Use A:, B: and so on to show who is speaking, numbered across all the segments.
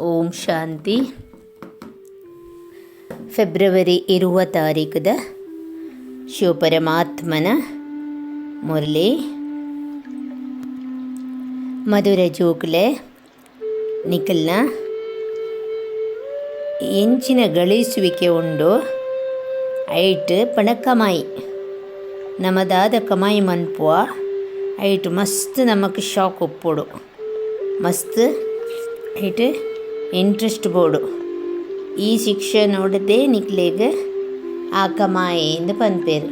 A: ಓಂ ಶಾಂತಿ. February 20 ಶಿವಪರಮಾತ್ಮನ Murali. ಮಧುರ ಜೋಕುಲೆ ನಿಖಲ್ನ ಎಂಚಿನ ಗಳಿಸುವಿಕೆ ಉಂಡು ಐಟ್ ಪಣ ಕಮಾಯಿ ನಮದಾದ ಕಮಾಯಿ ಮನ್ಪುವ ಐಟ್ ಮಸ್ತ್ ನಮಕ್ ಶಾಕ್ ಉಪ್ಪುಡು, ಮಸ್ತ್ ಐಟ್ ಇಂಟ್ರೆಸ್ಟ್ ಬೋಡು. ಈ ಶಿಕ್ಷೆ ನೋಡದೆ ನಿಕ್ಲೆಗ್ ಆ ಕಮಾಯಿ ಇಂದ ಪನ್ಪೇರು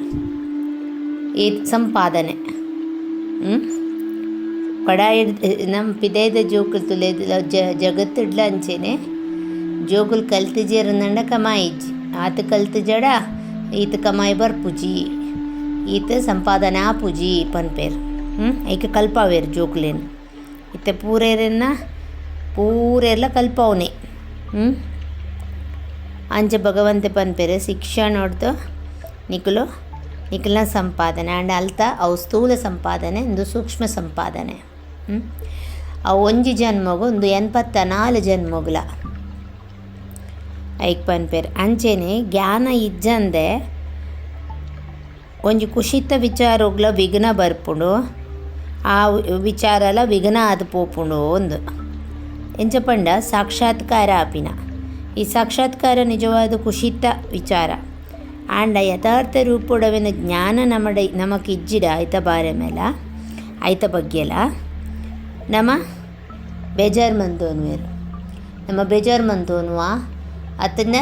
A: ಈ ಸಂಪಾದನೆ ಪಡಾಯಿ ನಮ್ಮ ಪಿದೈದ ಜೋಕುಲು ತುಲೆದ ಜಗತ್ತಿಡ್ಲ ಅಂಚೆನೆ ಜೋಕುಲು ಕಲ್ತಿಜೇರಂದಂಡ ಕಮಾಯಿ ಇಜ್ಜಿ ಆತ ಕಲ್ತು ಜಡ ಈತ ಕಮಾಯಿ ಬರ್ಪುಜಿ ಈತ ಸಂಪಾದನೆ ಆಪುಜಿ ಪನ್ಪೇರು. ಐಕೆ ಕಲ್ಪಾವೇರು ಜೋಕುಲೇನು ಇತ್ತ ಪೂರೆಲ್ಲ ಕಲ್ಪವನೆ. ಅಂಚೆ ಭಗವಂತೆ ಪನ್ಪೇರು ಶಿಕ್ಷಣ ನೋಡ್ದು ನಿಖಲ್ನ ಸಂಪಾದನೆ ಅಂಡ್ ಅಲ್ತ ಅವು ಸ್ಥೂಲ ಸಂಪಾದನೆ ಒಂದು ಸೂಕ್ಷ್ಮ ಸಂಪಾದನೆ. ಅವು ಒಂಜಿ ಜನ್ಮಗು ಒಂದು 84 ಜನ್ಮಗುಲ ಐಕ್ ಪನ್ಪೇರು. ಅಂಚೆನೆ ಜ್ಞಾನ ಇಜ್ಜಂದೆ ಒಂಜಿ ಕುಶಿತ ವಿಚಾರಗಳ ವಿಘ್ನ ಬರ್ಪುಂಡು, ಆ ವಿಚಾರಲ ವಿಘ್ನ ಆದ ಪೋಪುಂಡು ಒಂದು ಎಂಚ ಪಂಡ ಸಾಕ್ಷಾತ್ಕಾರ ಆಪಿನ. ಈ ಸಾಕ್ಷಾತ್ಕಾರ ನಿಜವಾದ ಕುಶಿತ ವಿಚಾರ ಆಂಡ ಯಥಾರ್ಥ ರೂಪುಡವಿನ ಜ್ಞಾನ ನಮಕ್ ಇಜ್ಜಿಡ ಐತ ಬಾರೆ ಮೇಲ ಐತ ಬಗ್ಗೆಲ ನಮ್ಮ ಬೇಜಾರು ಮಂತೋನ್ವೇರು ನಮ್ಮ ಬೇಜಾರು ಮಂತೋನ್ವ ಅತನ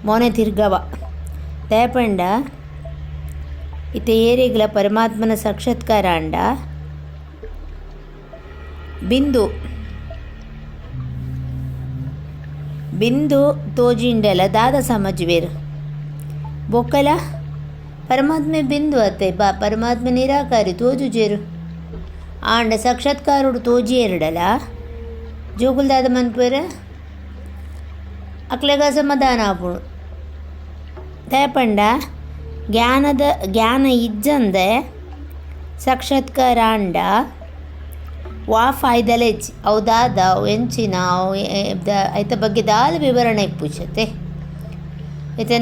A: ಮೊನೆ ತಿರ್ಗವ ತೇಪಂಡ ಇತ ಏರಿಗ್ಲ ಪರಮಾತ್ಮನ ಸಾಕ್ಷಾತ್ಕಾರ ಅಂಡ ಬಿಂದು ತೋಜಿಂಡಲ ದಾದ ಸಮಜ್ವೇರು ಬೊಕ್ಕಲ ಪರಮಾತ್ಮೆ ಬಿಂದು ಅತ್ತೆ ಬಾ ಪರಮಾತ್ಮ ನಿರಾಕಾರಿ ತೋಜುಜೇರು ಆಂಡ ಸಾಕ್ಷಾತ್ಕಾರುಡು ತೋಜಿ ಎರಡಲ ಜೋಗುಲ್ ದಾದ ಮನ್ಪೇರ ಅಕ್ಲೆಗ ಸಮಾಧಾನ ಆಪುಡು. ತೇಪಂಡ ಜ್ಞಾನ ಇಜ್ಜಂದೆ ಸಾಕ್ಷಾತ್ಕಾರ ಅಂಡ ವಾ ಫಾಯ್ದಲೆ ಇಜ್ಜಿ ಅವು ದಾದ ಅವು ಎಂಚಿನ ಅವು ಐತ ಬಗ್ಗೆ ದಾಲ ವಿವರಣೆ ಇಪ್ಪುಚತೆ. ಐತೆ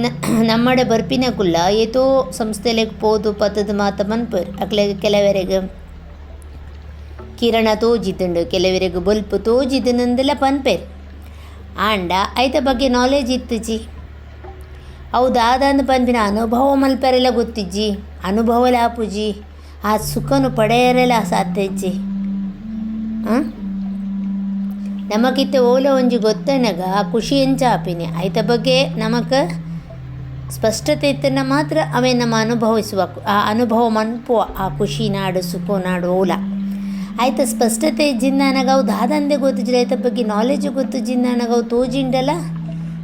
A: ನಮ್ಮಡೆ ಬರ್ಪಿನ ಕುಲ್ಲ ಏತೋ ಸಂಸ್ಥೆಲೆಗೆ ಪೋದು ಪತ್ತದ ಮಾತ ಮನ್ಪೇರು. ಅಕ್ಲೆಗೆ ಕೆಲವರೆಗೆ ಕಿರಣ ತೋಜಿತುಂಡು, ಕೆಲವರೆಗೆ ಬಲ್ಪು ತೋಜಿದನಂದೆಲ್ಲ ಪನ್ಪೇರು. ಆಂಡ ಐತ ಬಗ್ಗೆ ನಾಲೆಜ್ ಇತ್ತುಜಿ ಅವು ದಾದ ಅಂದು ಪನ್ಪಿನ ಅನುಭವ ಮಲ್ಪರೆಲ್ಲ ಗೊತ್ತಿಜ್ಜಿ, ಅನುಭವಲ ಆಪುಜಿ, ಆ ಸುಖನು ಪಡೆಯರೆಲ್ಲ ಸಾಧ್ಯ ಇಜ್ಜಿ. ನಮಗಿತ್ತ ಓಲ ಒಂಜಿ ಗೊತ್ತನಗ ಆ ಖುಷಿ ಎಂಚ ಆಪಿನಿ ಐತ ಬಗ್ಗೆ ನಮಕ್ ಸ್ಪಷ್ಟತೆ ಇತ್ತನ ಮಾತ್ರ ಅವೇ ನಮ್ಮ ಅನುಭವಿಸುವ ಆ ಅನುಭವ ಮನ್ಪುವ ಆ ಖುಷಿ ನಾಡು ಸುಖ ನಾಡು ಓಲ ಆಯ್ತ ಸ್ಪಷ್ಟತೆ ಇಜ್ಜಿಂದ ನನಗವು ದಾದಂದೆ ಗೊತ್ತಿಜ್ಜಿ ಐತ ಬಗ್ಗೆ ನಾಲೆಜ್ ಗೊತ್ತಿಜ್ಜಿಂದ ನನಗವು ತೋಜಿಂಡಲ್ಲ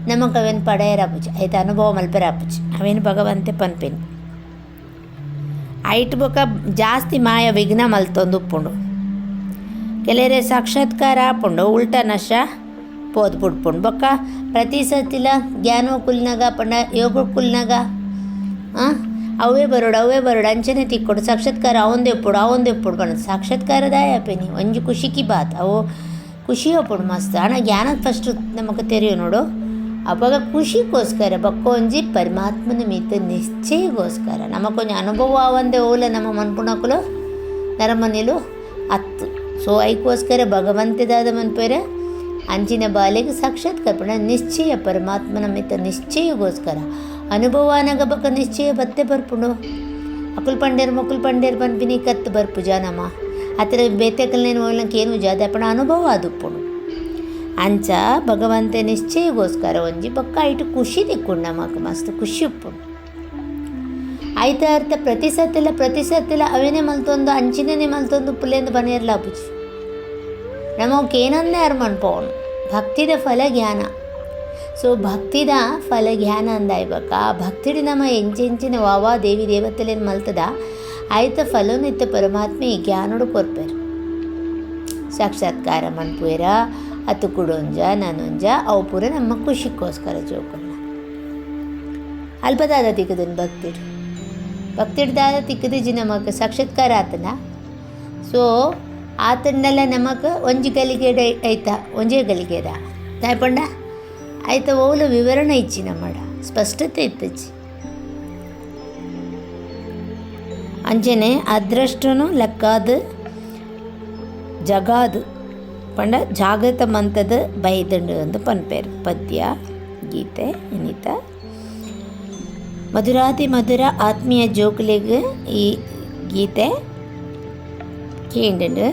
A: ನಮಕ್ ಅವೇನು ಪಡೆಯರ ಆಪುಜಿ ಐತ ಅನುಭವ ಮಲ್ಪರ ಆಪುಜಿ ಅವೇನು ಭಗವಂತೆ ಪನ್ಪೇನು. ಐಟ್ ಬೊಕ ಜಾಸ್ತಿ ಮಾಯ ವಿಘ್ನ ಮಲ್ತೊಂದು ಉಪ್ಪುಂಡು. ಕೆಲವರೆ ಸಾಕ್ಷಾತ್ಕಾರ ಆಪುಂಡು ಉಲ್ಟಾ ನಶ ಪೋದು ಪುಡ್ಪುಂಡು ಬೊಕ್ಕ ಪ್ರತಿ ಸತಿಲ ಜ್ಞಾನೋ ಕುಲ್ನಾಗ ಪಂಡ ಯೋಗ ಕುಲ್ನಾಗ ಅವೇ ಬರೋಡು ಅಂಚನೆ ತಿಕ್ಕೊಡು ಸಾಕ್ಷಾತ್ಕಾರ ಅವಂದೇ ಉಪ್ಪುಡು ಬಣ್ಣ ಸಾಕ್ಷಾತ್ಕಾರದಾಯ ಪೇನಿ ಒಂಜಿ ಖುಷಿಕಿ ಬಾತ್ ಅವು ಖುಷಿ ಒಪ್ಪುಡು ಮಸ್ತ್. ಹಣ ಜ್ಞಾನದ ಫಸ್ಟ್ ನಮಗೆ ತೆರೆಯೋ ನೋಡು ಅವಾಗ ಖುಷಿಗೋಸ್ಕರ ಬೊಕ್ಕ ಒಂಜಿ ಪರಮಾತ್ಮನ ಮಿತ ನಿಶ್ಚಯಗೋಸ್ಕರ ನಮಕೊಂಜಿ ಅನುಭವ ಅವಂದೇ ಓಲ ನಮ್ಮ ಮನ್ಪುಣಕುಲು ನರಮನೆಲು ಅತ್ತು. ಸೊ ಐಕೋಸ್ಕರ ಭಗವಂತದಾದ ಮನ್ಪೇರ ಅಂಚಿನ ಬಾಲೆಗೆ ಸಾಕ್ಷಾತ್ಕಾರ ಪಡ ನಿಶ್ಚಯ ಪರಮಾತ್ಮನ ಮಿತ ನಿಶ್ಚಯಗೋಸ್ಕರ ಅನುಭವನಾಗ ಬಕ್ಕ ನಿಶ್ಚಯ ಬತ್ತೆ ಬರ್ಪುಂಡು. ಅಕುಲ್ ಪಂಡೇರ್ ಪನ್ಪಿನಿ ಕತ್ತು ಬರ್ಪುಜ ನಮ್ಮ ಹತ್ತಿರ ಬೇತೆಕಲ್ನೇನು ಓಲ್ನಕ್ಕೇನು ಜಾದ ಪಣ ಅನುಭವ ಅದುಪ್ಪುಂಡು. ಅಂಚ ಭಗವಂತ ನಿಶ್ಚಯಗೋಸ್ಕರ ಒಂಜಿ ಬೊಕ್ಕ ಐಟು ಖುಷಿ ತಿಕ್ಕೊಂಡು ನಮಕ್ ಮಸ್ತ್ ಖುಷಿ ಉಪ್ಪುಂಡು. ಐತ ಅರ್ಥ ಪ್ರತಿ ಸತ್ತಿಲ್ಲ ಅವೇನೇ ಮಲ್ತೊಂದು ಅಂಚಿನೇ ಮಲ್ತೊಂದು ಪುಲ್ಲೆಂದು ಬನೆಯರ್ಲ ಆಪುಜಿ ನಮಕ್ ಏನಂದೇ ಅರ್ ಮನ್ಪವನು ಭಕ್ತಿದ ಫಲ ಜ್ಞಾನ. ಸೊ ಭಕ್ತಿದ ಫಲ ಜ್ಞಾನ ಅಂದಾಯ್ಬಕ್ಕ ಆ ಭಕ್ತಿಡಿ ನಮ್ಮ ಎಂಚಿನ ವಾವಾ ದೇವಿ ದೇವತೆಲೇನು ಮಲ್ತದ ಆಯ್ತ ಫಲನಿತ್ತ ಪರಮಾತ್ಮೆ ಈ ಜ್ಞಾನೋಡು ಕೊರ್ಪೇರು ಸಾಕ್ಷಾತ್ಕಾರ ಮನ್ಪುವೇರ ಅತು ಕುಡೊಂಜ ನನೊಂಜ ಅವು ಪೂರ ನಮ್ಮ ಖುಷಿಗೋಸ್ಕರ ಜೋಕುಲ್ಲ ಅಲ್ಪದಾದ ತಿಕ್ಕದನ್ ಭಕ್ತಿಡ್ದಾದ ತಿಕ್ಕದಿಜ್ಜಿ ನಮಗೆ ಸಾಕ್ಷಾತ್ಕಾರ ಆತನ. ಸೊ ಆತಂಡಲ್ಲ ನಮಗೆ ಒಂಜಿ ಗಲಿಗೆ ಐತ ಒಂಜೇ ಗಲಿಗೆದ ದಾಯಪಂಡ ಆಯ್ತು ಓಲು ವಿವರಣೆ ಇಚ್ಚಿನ ಮಾಡ ಸ್ಪಷ್ಟತೆ ಇತ್ತಚ್ಚಿ ಅಂಚನೆ ಅದೃಷ್ಟನು ಲೆಕ್ಕಾದ ಜಗಾದು ಪಂಡ ಜಾಗೃತ ಮಂತದ ಬೈದಂಡು ಅಂತ ಪನ್ಪೇರು ಪದ್ಯ ಗೀತೆ ಇನ್ನಿತ ಮಧುರಾತಿ ಮಧುರ ಆತ್ಮೀಯ ಜೋಕುಲಿಗೆ ಈ ಗೀತೆ ಕೇಂಡು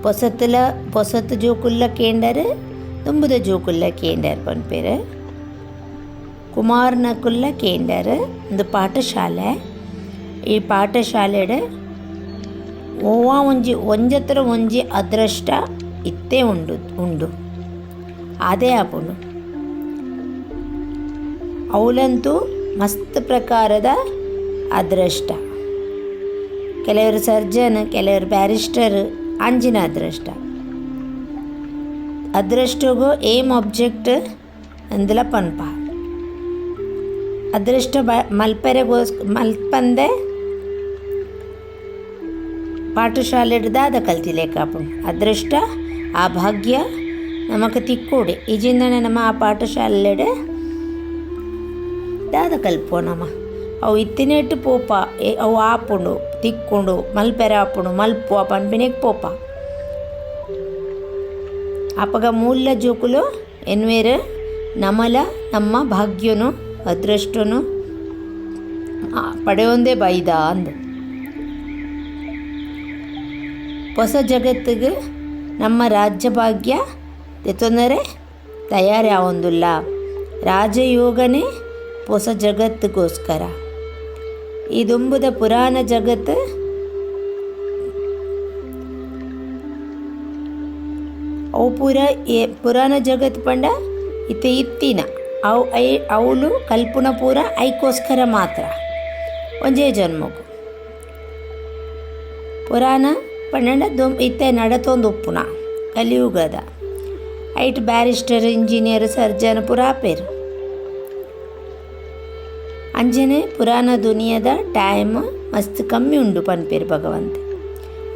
A: పొసత్తు జోకుల్ల కేండర్ తుంబుద జోకుల్ల కేండర్ పనిపేరు ಕುಮಾರನಕುಲ್ಲ ಕೇಂಡರ್ ಒಂದು ಪಾಠಶಾಲೆ. ಈ ಪಾಠಶಾಲೆಡ್ ಓವಾ ಒಂಜತ್ರ ಒಂಜಿ ಅದೃಷ್ಟ ಇತ್ತೇ ಉಂಡು ಅದೇ ಆಪುಂಡು. ಅವಲಂತೂ ಮಸ್ತ್ ಪ್ರಕಾರದ ಅದೃಷ್ಟ. ಕೆಲವರು ಸರ್ಜನ್, ಕೆಲವರು ಬ್ಯಾರಿಸ್ಟರ್, ಅಂಜಿನ ಅದೃಷ್ಟಗೂ ಏಮ್ ಆಬ್ಜೆಕ್ಟ್ ಅಂದಲ ಪನ್ಪ ಅದೃಷ್ಟ ಮಲ್ಪಂದೆ ಪಾಠಶಾಲೆಡ್ದಾದ ಕಲ್ತಿಲೇಕಾಪು ಅದೃಷ್ಟ ಆ ಭಾಗ್ಯ ನಮಕ್ ತಿಕ್ಕೋಡೆ ಈಜಿಂದನೆ ನಮ್ಮ ಆ ಪಾಠಶಾಲೆಡ್ ದಾದ ಕಲ್ಪೋನಮ್ಮ ಅವು ಇತ್ತಿನೆಟ್ಟು ಪೋಪ ಅವು ಆಪುಂಡು ತಿಕ್ಕೊಂಡು ಮಲ್ಪೆರೆ ಆಪುಂಡು ಮಲ್ಪು ಆ ಪನ್ಪಿನೆಗ್ ಪೋಪ ಅಪ್ಪಗ ಮೂಲ ಜೋಕುಲು ಎನ್ವೇರು ನಮಲ ನಮ್ಮ ಭಾಗ್ಯನು ಅದೃಷ್ಟನು ಪಡೆಯೊಂದೇ ಬೈದ ಅಂದು ಹೊಸ ಜಗತ್ತಿಗೆ ನಮ್ಮ ರಾಜ್ಯ ಭಾಗ್ಯ ತೆತ್ತೊಂದರೆ ತಯಾರಿ ಆವೊಂದುಲ್ಲ. ರಾಜಯೋಗನೇ ಹೊಸ ಜಗತ್ತಿಗೋಸ್ಕರ. ಈ ದುಂಬುದ ಪುರಾಣ ಜಗತ್ತು ಅವು ಪುರಾಣ ಜಗತ್ತು ಪಂಡ ಇತ್ತಿನ ಅವಳು ಕಲ್ಪನ ಪೂರ ಐಕೋಸ್ಕರ ಮಾತ್ರ ಒಂಜೇ ಜನ್ಮಗು ಪುರಾಣ ಪಂಡ ಇತ್ತೆ ನಡತೊಂದು ಉಪ್ಪುನ ಕಲಿಯುಗದ ಐಟ್ ಬ್ಯಾರಿಸ್ಟರ್, ಇಂಜಿನಿಯರ್, ಸರ್ಜನ್ ಪೂರ ಆಪೇರು. ಅಂಜನೆ ಪುರಾಣ ದುನಿಯದ ಟೈಮ್ ಮಸ್ತ್ ಕಮ್ಮಿ ಉಂಡು ಪನ್ಪೇರು ಭಗವಂತ.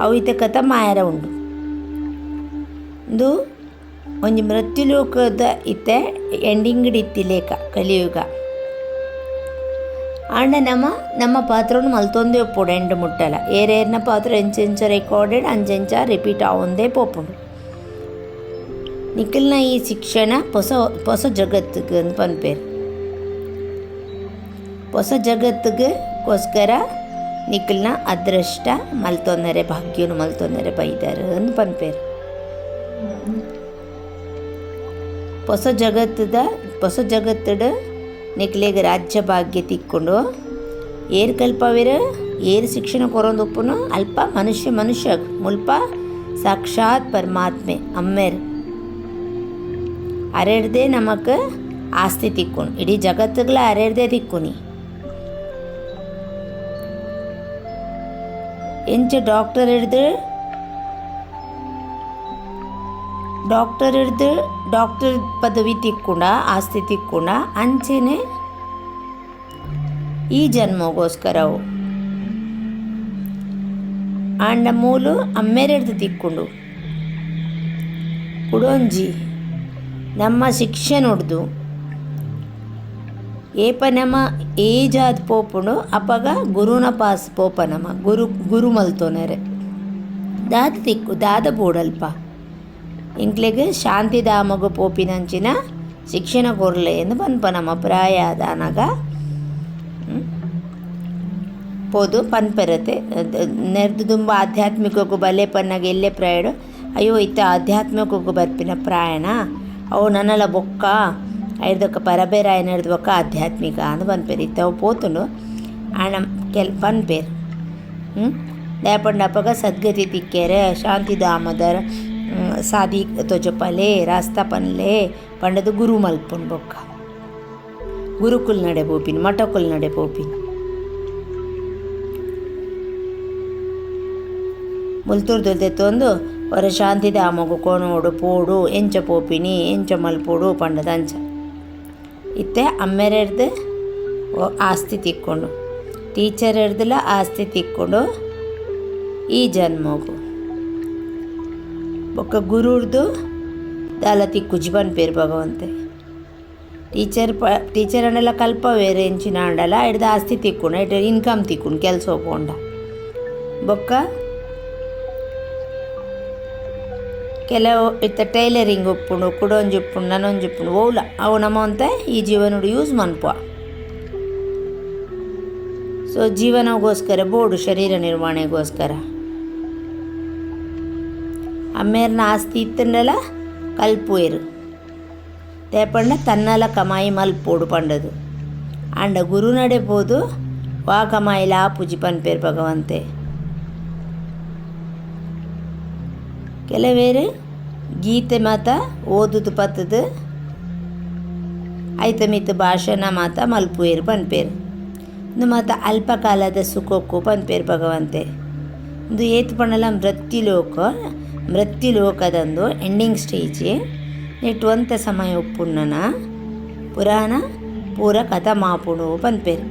A: ಅವು ಇತ್ತ ಕಥ ಮಾಯರ ಉಂಡು. ಇಂದು ಒಂಜಿ ಮೃತ್ಯುಲೋಕದ ಇತ್ತೆ ಎಂಡಿಂಗ್ ಇತ್ತಿಲೇಕ ಕಲಿಯುಗ ಆಂಡ ನಮ್ಮ ಪಾತ್ರನು ಮಲ್ತೊಂದೇ ಒಪ್ಪುಡು. ಎಂಡು ಮುಟ್ಟಲ ಏರೇರ್ನ ಪಾತ್ರ ಎಂಚೆಂಚ ರೆಕಾರ್ಡೆಡ್ ಅಂಚೆಂಚ ರಿಪೀಟ್ ಆವೊಂದೇ ಪೋಪುಂಡು. ನಿಖಿಲ್ನ ಈ ಶಿಕ್ಷಣ ಹೊಸ ಜಗತ್ತಿಗೆ ಅಂತ ಪನ್ಪೇರು. ಹೊಸ ಜಗತ್ತಿಗೋಸ್ಕರ ನಿಖಿಲ್ನ ಅದೃಷ್ಟ ಮಲ್ತೊಂದರೆ ಭಾಗ್ಯನು ಮಲ್ತೊಂದರೆ ಬೈದರು ಅಂತ ಪನ್ಪೇರು. ಹೊಸ ಜಗತ್ತದ ನಿಕ್ಲೆಗ್ ರಾಜ್ಯ ಭಾಗ್ಯ ತಿಕ್ಕೊಂಡು ಏರು ಕಲ್ಪವಿರ ಏರು ಶಿಕ್ಷಣ ಕೊರೊಂದುಪ್ಪುನು ಅಲ್ಪ ಮನುಷ್ಯ ಮುಲ್ಪ ಸಾಕ್ಷಾತ್ ಪರಮಾತ್ಮೆ ಅಮ್ಮೇರು ಅರೆಡ್ದೇ ನಮಕ್ ಆಸ್ತಿ ತಿಕ್ಕೊಂಡು ಇಡೀ ಜಗತ್ತುಗಳ ಅರೆಡ್ದೇ ತಿಕ್ಕುನಿ. ಎಂಚ ಡಾಕ್ಟರ್ ಹಿಡ್ದು ಡಾಕ್ಟರ್ ಪದವಿ ತಿಕ್ಕೊಂಡ ಆಸ್ತಿ ತಿಕ್ಕೊಂಡ ಅಂಚೆನೆ ಈ ಜನ್ಮಗೋಸ್ಕರವು ಆಂಡ ಮೂಲು ಅಮ್ಮೆರೆಡ್ದು ತಿಕ್ಕೊಂಡು ಕುಡೊಂಜಿ ನಮ್ಮ ಶಿಕ್ಷೆ ನೋಡ್ದು ಏಪ ನಮ್ಮ ಏಜಾದ ಪೋಪುಂಡು ಅಪಗ ಗುರುನ ಪಾಸ್ ಪೋಪ ನಮ್ಮ ಗುರು ಮಲ್ತೋನರೆ ದಾದ ಬೋಡಲ್ಪ ಇಂಕ್ಲೆಗ್ ಶಾಂತಿಧಾಮಗು ಪೋಪಿನಂಚಿನ ಶಿಕ್ಷಣ ಕೊರ್ಲೆ ಎಂದು ಪನ್ಪ ನಮ್ಮ ಪ್ರಾಯದಾನಗ ಪೋದು ಪನ್ಪೆರತೆ ನೆರ್ದು ತುಂಬ ಆಧ್ಯಾತ್ಮಿಕಕ್ಕೂ ಬಲೆ ಪನ್ನಾಗ ಎಲ್ಲೇ ಪ್ರಾಯಡು ಅಯ್ಯೋ ಇತ್ತ ಆಧ್ಯಾತ್ಮಿಕಕ್ಕೂ ಬರ್ಪಿನ ಪ್ರಾಯಣ ಅವು ನನ್ನಲ ಬೊಕ್ಕ ಐದಕ್ಕ ಪರಬೇರಾಯ ನಡೆದು ಬೊಕ್ಕ ಆಧ್ಯಾತ್ಮಿಕ ಅಂದು ಪನ್ಪೇರು ಇತ್ತವು ಪೋತುಂಡು ಆಣ ಪನ್ಪೇರು ದಯಪಂಡಪ್ಪಗ ಸದ್ಗತಿ ತಿಕ್ಕೇರೆ ಶಾಂತಿಧಾಮದ ಸಾದಿ ತೊಜಪಲೆ ರಾಸ್ತಾ ಪನ್ಲೆ ಪಂಡದು ಗುರು ಮಲ್ಪುಂಡು ಬೊಕ್ಕ ಗುರುಕುಲ್ ನಡೆ ಪೋಪಿನ್ ಮಠಕುಲ್ ನಡೆ ಪೋಪಿನ್ ಮುಲ್ತೂರ್ದೊಲ್ದೆ ತೊಂದು ಹೊರ ಶಾಂತಿಧಾಮಗು ಕೋಣೋಡು ಪೋಡು ಎಂಚ ಪೋಪಿನಿ ಎಂಚ ಮಲ್ಪೋಡು ಪಂಡದಂಚ ಇತ್ತೆ ಅಮ್ಮೆರೆಡ್ದು ಆಸ್ತಿ ತಿಕ್ಕೊಂಡು ಟೀಚರ್ ಹಿಡ್ದಲ್ಲ ಆಸ್ತಿ ತಿಕ್ಕೊಂಡು ಈ ಜನ್ಮಗು ಬೊಕ್ಕ ಗುರುರ್ದು ದಾಲ ತಿಕ್ಕುಜಿ ಪನ್ಪೇರು ಭಗವಂತೆ. ಟೀಚರ್ ಅಂಡಲ ಕಲ್ಪ ಬೇರೆ ಎಂಚಿನ ಅಂಡಲ ಹಿಡ್ದು ಆಸ್ತಿ ತಿಕ್ಕುಂಡು ಇಟ್ಟು ಇನ್ಕಮ್ ತಿಕ್ಕುಂಡು ಕೆಲಸ ಹೋಗ್ಕೊಂಡ ಬೊಕ್ಕ ಕೆಲವು ಇತ್ತ ಟೈಲರಿಂಗ್ ಉಪ್ಪುಂಡು ಕುಡೊಂಜಿ ಉಪ್ಪುಂಡು ನನೊಂಜಿ ಉಪ್ಪುಂಡು ಓಲ ಅವು ನಮ್ಮಂತೆ ಈ ಜೀವನಡು ಯೂಸ್ ಮನ್ಪುವ. ಸೊ ಜೀವನಗೋಸ್ಕರ ಬೋಡು ಶರೀರ ನಿರ್ವಹಣೆಗೋಸ್ಕರ ಅಮ್ಮೇರ್ನ ಆಸ್ತಿ ಇತ್ತಂಡಲ ಕಲ್ಪುವೆರು ತೇಪಂಡ ತನ್ನಲ ಕಮಾಯಿ ಮಲ್ಪೋಡು ಪಂಡದು ಅಂಡ ಗುರು ನಡೆಬೋದು ವಾ ಕಮಾಯಿಲ ಆಪುಜಿ ಪನ್ಪೇರು ಭಗವಂತೆ. ಕೆಲವೇರು ಗೀತೆ ಮಾತ ಓದುದು ಪತ್ತದು ಐತ ಮಿತ್ತ ಭಾಷಣ ಮಾತ ಮಲ್ಪುವೆರು ಪನ್ಪೇರು. ಇಂದು ಮಾತ ಅಲ್ಪಕಾಲದ ಸುಖಕ್ಕೂ ಪನ್ಪೇರು ಭಗವಂತೆ. ಇಂದು ಏತು ಪಂಡಲ ಮೃತ್ಯುಲೋಕದಂದು ಎಂಡಿಂಗ್ ಸ್ಟೇಜ್ ನೆಟ್ಟುವಂಥ ಸಮಯ ಉಪ್ಪುಣ್ಣನ ಪುರಾಣ ಪೂರ ಕಥಾ ಮಾಪುಣು ಪನ್ಪೇರು.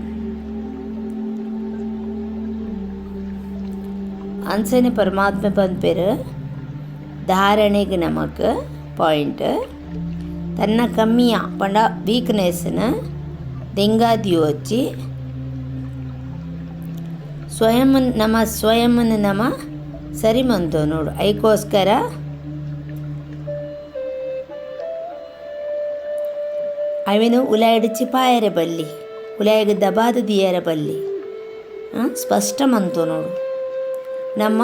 A: ಅನ್ಸನೆ ಪರಮಾತ್ಮ ಪನ್ಪೇರು ಧಾರಣೆಗೆ ನಮಕ್ ಪಾಯಿಂಟ್ ತನ್ನ ಕಮ್ಮಿಯ ಪಂಡ ವೀಕ್ನೆಸ್ನ ದೆಂಗಾದಿ ವಚ್ಚಿ ಸ್ವಯಂನ ನಮ ಸರಿ ಮಂತು ನೋಡು ಐಕೋಸ್ಕರ ಅವಿನು ಉಲಾಯಿಡಿಚಿ ಪಾಯರೆ ಬಲ್ಲಿ ಉಲಾಯಿಗೆ ದಬಾದ ದಿಯರ ಬಲ್ಲಿ ಸ್ಪಷ್ಟ ಮಂತು ನೋಡು. ನಮ್ಮ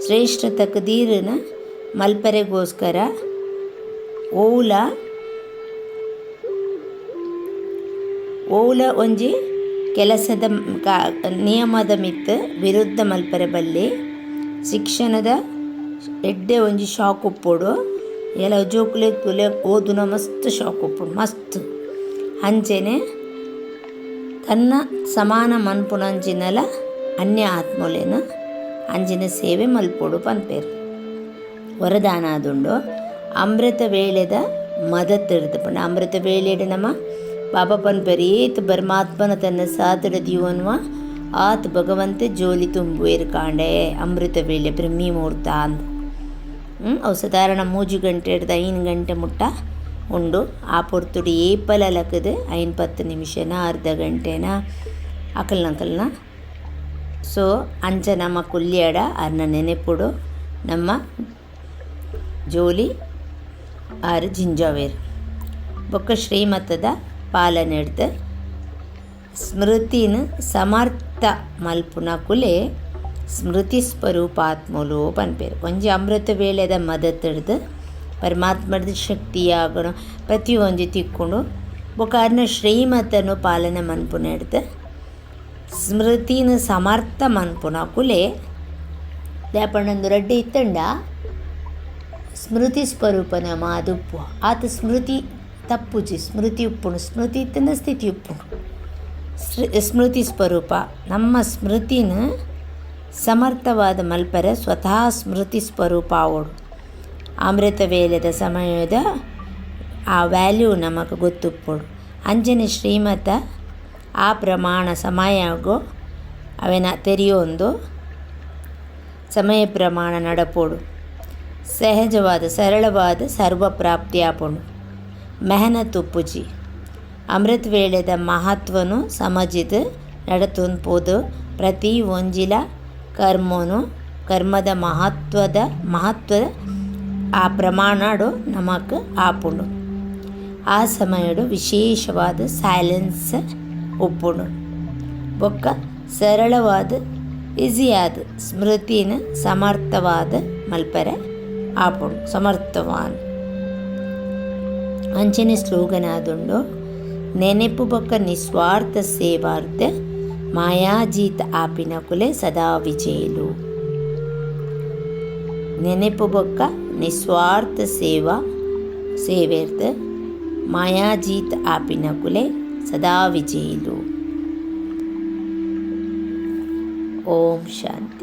A: ಶ್ರೇಷ್ಠ ತಕದೀರನ ಮಲ್ಪರೆಗೋಸ್ಕರ ಓಲ ಒಂಜಿ ಕೆಲಸದ ನಿಯಮದ ಮಿತ್ತು ವಿರುದ್ಧ ಮಲ್ಪರೆ ಬಲ್ಲಿ ಶಿಕ್ಷಣದ ಎಡ್ಡೆ ಒಂಜಿ ಶಾಕ್ ಉಪ್ಪುಡು ಎಲ್ಲ ಜೋಕುಲೆ ತುಲೆ ಓದುನ ಮಸ್ತ್ ಶಾಕ್ ಉಪ್ಪುಡು ಮಸ್ತ್ ಅಂಚೆನೆ ತನ್ನ ಸಮಾನ ಮನ್ಪುನಂಚಿನಲ ಅನ್ಯ ಆತ್ಮಲೇನ ಅಂಜಿನ ಸೇವೆ ಮಲ್ಪೋಡು ಪನ್ಪೇರು. ವರದಾನ ಆದುಂಡು ಅಮೃತ ವೇಳೆದ ಮದತ್ತಿಡ್ದು ಪಂಡ ಅಮೃತ ವೇಳೆಡು ನಮ್ಮ ಬಾಬಾ ಪನ್ಪೇರು ಏತ್ ಪರಮಾತ್ಮನ ತನ್ನ ಸಾತಡ ದೀವನ್ವ ಆತ್ ಭಗವಂತೆ ಜೋಲಿ ತುಂಬುವೇರು ಕಾಂಡೆ ಅಮೃತ ವೇಳೆ ಬ್ರಹ್ಮಿ ಮುಹೂರ್ತ ಅಂದ ಅವು ಸಾಧಾರಣ 3 ಗಂಟೆ ಹಿಡ್ದು 5 ಗಂಟೆ ಮುಟ್ಟ ಉಂಡು ಆ ಪೊರ್ತುಡು ಏಪಲಲಕದು 5-10 ನಿಮಿಷನ ಅರ್ಧ ಗಂಟೆನ ಅಕಲ್ನ ಸೊ ಅಂಚ ನಮ್ಮ ಕುಲ್ಯಾಡ ಅರ್ನ ನೆನೆಪುಡು ನಮ್ಮ ಜೋಲಿ ಆರು ಜಿಂಜಾವೇರು ಬೊಕ್ಕ ಶ್ರೀಮತದ ಪಾಲನೆ ಹಿಡ್ದು ಸ್ಮೃತಿನ ಸಮರ್ಥ ಮಲ್ಪುನ ಕುಲೆ ಸ್ಮೃತಿ ಸ್ವರೂಪಾತ್ಮಲು ಪನ್ಪೇರು. ಒಂಜಿ ಅಮೃತ ವೇಳೆದ ಮದತ್ತಿಡ್ದು ಪರಮಾತ್ಮದ ಶಕ್ತಿಯಾಗಣ ಪ್ರತಿಯೊಂದು ತಿಕ್ಕೊಂಡು ಬೊಕ್ಕ ಅರ್ನ ಶ್ರೀಮತನು ಪಾಲನೆ ಮನ್ಪುನ ಹಿಡ್ದು ಸ್ಮೃತಿನ ಸಮರ್ಥ ಮನ್ಪುನ ಕುಲೆ ದ್ಯಾಪಣ್ಣಂದು ರಡ್ಡೆ ಇತ್ತಂಡ ಸ್ಮೃತಿ ಸ್ವರೂಪನ ಮಾದುಪ್ಪು ಆತ ಸ್ಮೃತಿ ತಪ್ಪುಜಿ ಸ್ಮೃತಿ ಉಪ್ಪುಂಡು ಸ್ಮೃತಿ ಇತ್ತಂದ ಸ್ಥಿತಿ ಉಪ್ಪುಂಡು ಸ್ಮೃತಿ ಸ್ವರೂಪ ನಮ್ಮ ಸ್ಮೃತಿನ ಸಮರ್ಥವಾದ ಮಲ್ಪರೆ ಸ್ವತಃ ಸ್ಮೃತಿ ಸ್ವರೂಪ ಆವೋಡು ಅಮೃತ ವೇಳೆದ ಸಮಯದ ಆ ವ್ಯಾಲ್ಯೂ ನಮಗೆ ಗೊತ್ತುಪ್ಪೋಡು ಅಂಜನೆ ಶ್ರೀಮತ ಆ ಪ್ರಮಾಣ ಸಮಯ ಆಗೋ ಅವೇನ ತೆರೆಯೊಂದು ಸಮಯ ಪ್ರಮಾಣ ನಡಪೋಡು ಸಹಜವಾದ ಸರಳವಾದ ಸರ್ವ ಪ್ರಾಪ್ತಿ ಆಪುಂಡು ಮೆಹನತ್ ಉಪ್ಪುಜಿ ಅಮೃತ ವೇಳೆದ ಮಹತ್ವನು ಸಮಜಿದು ನಡತುನ್ಪೋದು ಪ್ರತಿ ಒಂಜಿಲ ಕರ್ಮದ ಮಹತ್ವದ ಆ ಪ್ರಮಾಣಡು ನಮಕ್ ಆಪುಂಡು ಆ ಸಮಯಡು ವಿಶೇಷವಾದ ಸೈಲೆನ್ಸ್ ಉಪ್ಪುಂಡು ಬೊಕ್ಕ ಸರಳವಾದ ಈಸಿಯಾದ ಸ್ಮೃತಿನ ಸಮರ್ಥವಾದ ಮಲ್ಪರೆ ಆಪುಂಡು ಸಮರ್ಥವಾನ್ ಅಂಚನೆ ಸ್ಲೋಗನ್ ಆದುಂಡು ನೆನೆಪು ಬೊಕ್ಕ ನಿಸ್ವಾರ್ಥ ಸೇವಾರ್ಥ ಮಾಯಾಜೀತ ಆಪಿನ ಕುಲೆ ಸದಾ ವಿಜಯಲು. ನೆನೆಪು ಬೊಕ್ಕ ನಿಸ್ವಾರ್ಥ ಸೇವೇರ್ಥ ಮಾಯಾಜೀತ ಆಪಿನ ಕುಲೆ ಸದಾ ವಿಜಯಲು. ಓಂ ಶಾಂತಿ.